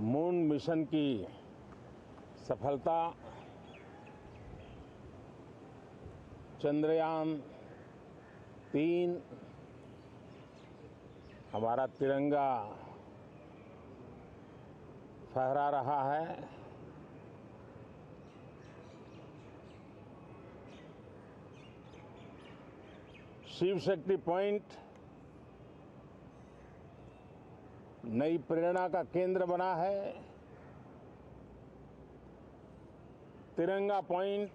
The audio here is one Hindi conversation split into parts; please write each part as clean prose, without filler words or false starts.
मून मिशन की सफलता, चंद्रयान-3 हमारा तिरंगा फहरा रहा है। शिव शक्ति पॉइंट नई प्रेरणा का केंद्र बना है। तिरंगा पॉइंट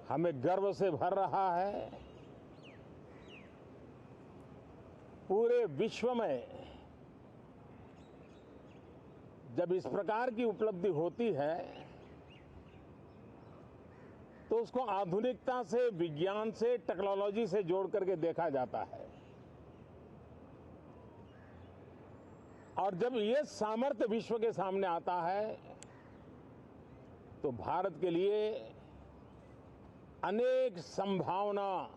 हमें गर्व से भर रहा है। पूरे विश्व में जब इस प्रकार की उपलब्धि होती है तो उसको आधुनिकता से, विज्ञान से, टेक्नोलॉजी से जोड़ करके देखा जाता है। और जब ये सामर्थ्य विश्व के सामने आता है तो भारत के लिए अनेक संभावना,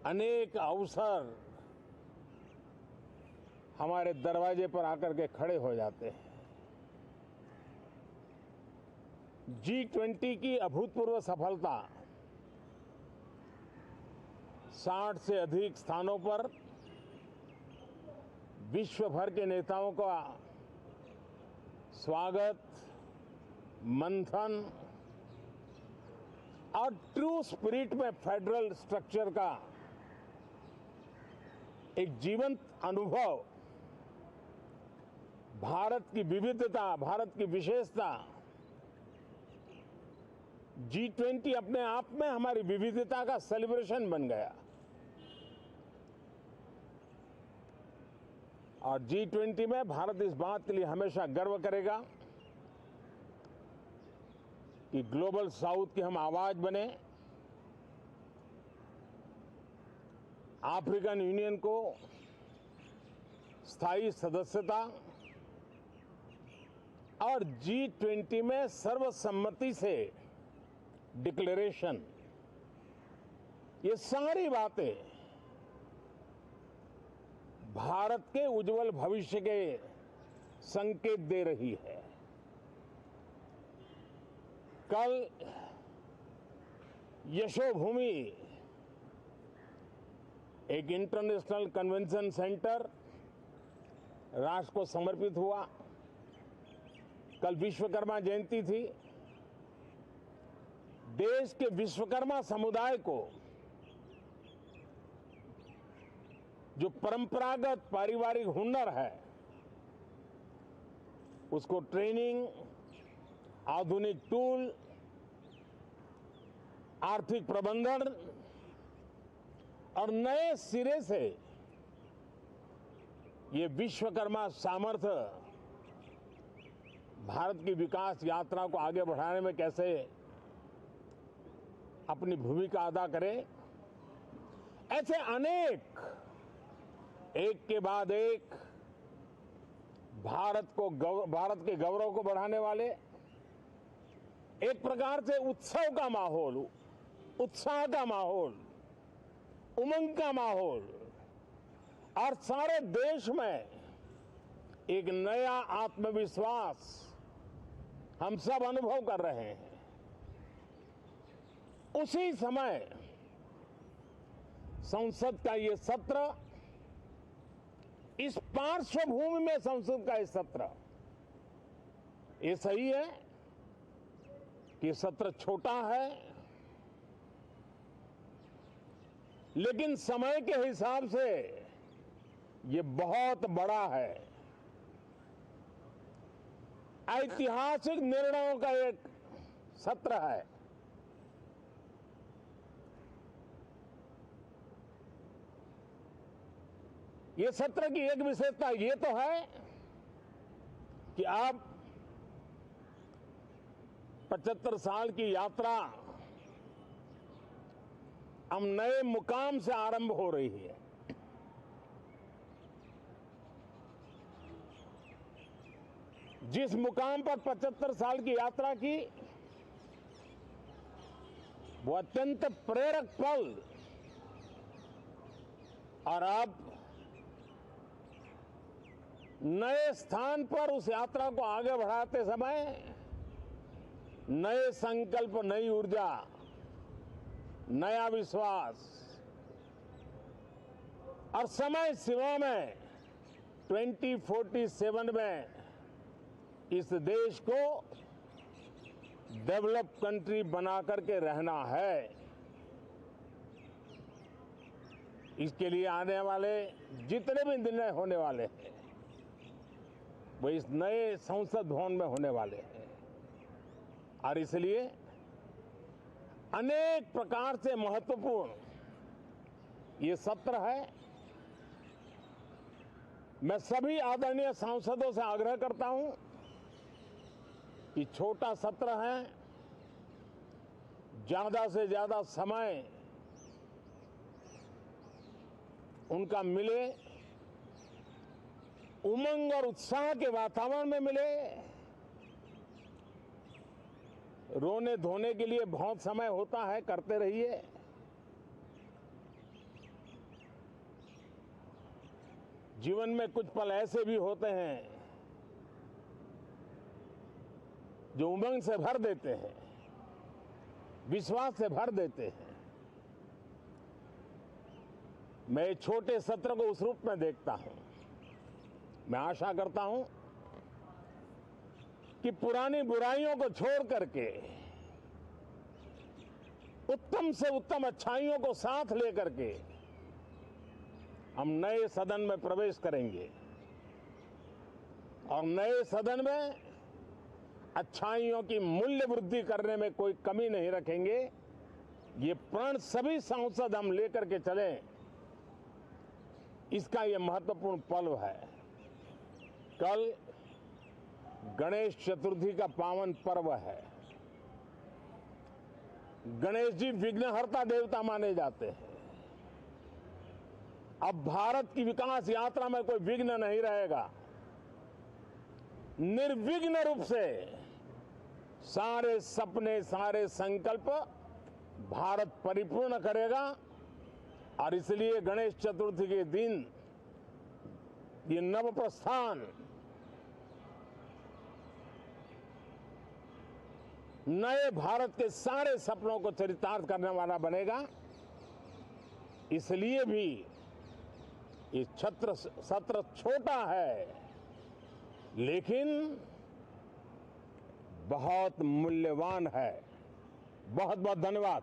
अनेक अवसर हमारे दरवाजे पर आकर के खड़े हो जाते हैं। G20 की अभूतपूर्व सफलता, 60 से अधिक स्थानों पर विश्व भर के नेताओं का स्वागत, मंथन और ट्रू स्पिरिट में फेडरल स्ट्रक्चर का एक जीवंत अनुभव, भारत की विविधता, भारत की विशेषता। G20 अपने आप में हमारी विविधता का सेलिब्रेशन बन गया। और G20 में भारत इस बात के लिए हमेशा गर्व करेगा कि ग्लोबल साउथ की हम आवाज बने। अफ्रीकन यूनियन को स्थायी सदस्यता और G20 में सर्वसम्मति से डिक्लेरेशन, ये सारी बातें भारत के उज्जवल भविष्य के संकेत दे रही है। कल यशोभूमि, एक इंटरनेशनल कन्वेंशन सेंटर राष्ट्र को समर्पित हुआ। कल विश्वकर्मा जयंती थी। देश के विश्वकर्मा समुदाय को जो परंपरागत पारिवारिक हुनर है उसको ट्रेनिंग, आधुनिक टूल, आर्थिक प्रबंधन और नए सिरे से ये विश्वकर्मा सामर्थ्य भारत की विकास यात्रा को आगे बढ़ाने में कैसे अपनी भूमिका अदा करे। ऐसे अनेक, एक के बाद एक भारत के गौरव को बढ़ाने वाले, एक प्रकार से उत्सव का माहौल, उत्साह का माहौल, उमंग का माहौल और सारे देश में एक नया आत्मविश्वास हम सब अनुभव कर रहे हैं। उसी समय संसद का ये सत्र, इस पार्श्वभूमि में संसद का ये सत्र, ये सही है कि सत्र छोटा है, लेकिन समय के हिसाब से ये बहुत बड़ा है। ऐतिहासिक निर्णयों का एक सत्र है। ये सत्र की एक विशेषता ये तो है कि अब 75 साल की यात्रा हम नए मुकाम से आरंभ हो रही है। जिस मुकाम पर 75 साल की यात्रा की, वो अत्यंत प्रेरक पल, और अब नए स्थान पर उस यात्रा को आगे बढ़ाते समय नए संकल्प, नई ऊर्जा, नया विश्वास और समय सीमा में 2047 में इस देश को डेवलप कंट्री बना करके रहना है। इसके लिए आने वाले जितने भी निर्णय होने वाले हैं वो इस नए संसद भवन में होने वाले हैं और इसलिए अनेक प्रकार से महत्वपूर्ण ये सत्र है। मैं सभी आदरणीय सांसदों से आग्रह करता हूं कि छोटा सत्र है, ज्यादा से ज्यादा समय उनका मिले, उमंग और उत्साह के वातावरण में मिले। रोने धोने के लिए बहुत समय होता है, करते रहिए। जीवन में कुछ पल ऐसे भी होते हैं जो उमंग से भर देते हैं, विश्वास से भर देते हैं। मैं छोटे सत्र को उस रूप में देखता हूं। मैं आशा करता हूं कि पुरानी बुराइयों को छोड़ करके उत्तम से उत्तम अच्छाइयों को साथ लेकर के हम नए सदन में प्रवेश करेंगे और नए सदन में अच्छाइयों की मूल्य वृद्धि करने में कोई कमी नहीं रखेंगे। ये प्रण सभी सांसद हम लेकर के चलें, इसका ये महत्वपूर्ण पल है। कल गणेश चतुर्थी का पावन पर्व है। गणेश जी विघ्नहर्ता देवता माने जाते हैं। अब भारत की विकास यात्रा में कोई विघ्न नहीं रहेगा। निर्विघ्न रूप से सारे सपने, सारे संकल्प भारत परिपूर्ण करेगा और इसलिए गणेश चतुर्थी के दिन ये नव प्रस्थान नए भारत के सारे सपनों को चरितार्थ करने वाला बनेगा। इसलिए भी ये सत्र छोटा है लेकिन बहुत मूल्यवान है। बहुत बहुत धन्यवाद।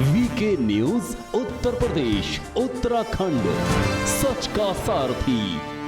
वीके न्यूज उत्तर प्रदेश उत्तराखंड, सच का सारथी।